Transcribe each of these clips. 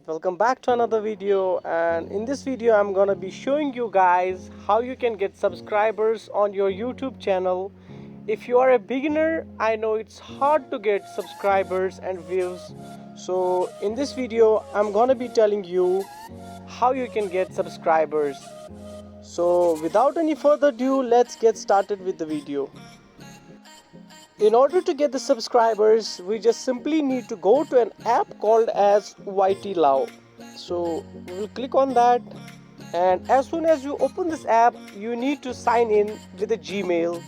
Welcome back to another video, and in this video I'm gonna be showing you guys how you can get subscribers on your YouTube channel. If you are a beginner, I know it's hard to get subscribers and views, so in this video I'm gonna be telling you how you can get subscribers. So without any further ado, let's get started with the video. In order to get the subscribers, we just simply need to go to an app called as YT Love. So we'll click on that, and as soon as you open this app, you need to sign in with a Gmail.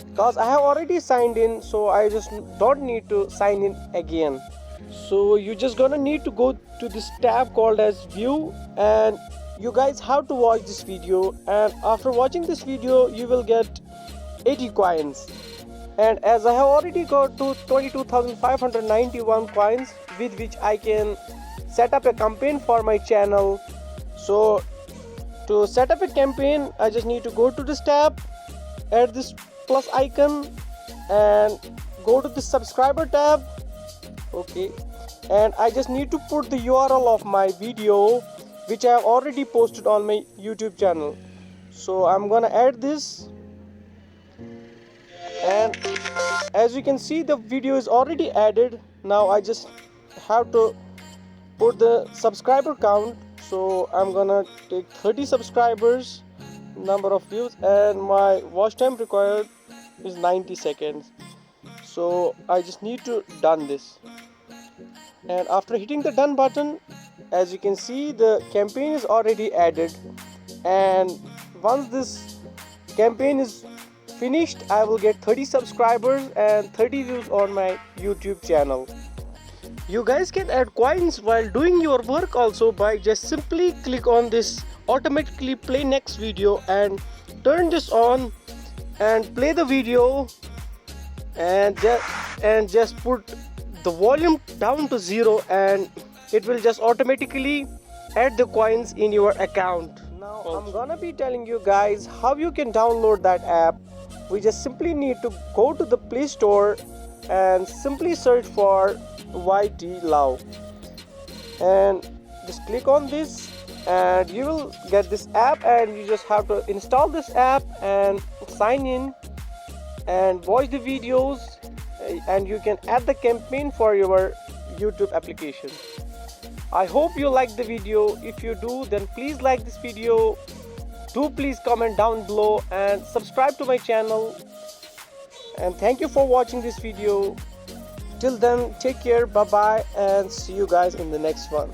Because I have already signed in, so I just don't need to sign in again. So you're just gonna need to go to this tab called as View, and you guys have to watch this video, and after watching this video you will get 80 coins. And as I have already got to 22,591 coins, with which I can set up a campaign for my channel. So to set up a campaign, I just need to go to this tab, add this plus icon, and go to the subscriber tab. Okay, and I just need to put the URL of my video, which I have already posted on my YouTube channel. So I'm gonna add this, and as you can see the video is already added. Now I just have to put the subscriber count, so I'm gonna take 30 subscribers, number of views, and my watch time required is 90 seconds. So I just need to done this, and after hitting the done button, as you can see the campaign is already added. And once this campaign is finished, I will get 30 subscribers and 30 views on my YouTube channel. You guys can add coins while doing your work also by just simply click on this automatically play next video and turn this on and play the video, and just put the volume down to 0, and it will just automatically add the coins in your account. Now I'm gonna be telling you guys how you can download that app. We just simply need to go to the Play Store and simply search for YT Love, and just click on this, and you will get this app, and you just have to install this app and sign in and watch the videos, and you can add the campaign for your YouTube application. I hope you like the video. If you do, then please like this video. Do please comment down below and subscribe to my channel, and thank you for watching this video. Till then, take care, bye bye, and see you guys in the next one.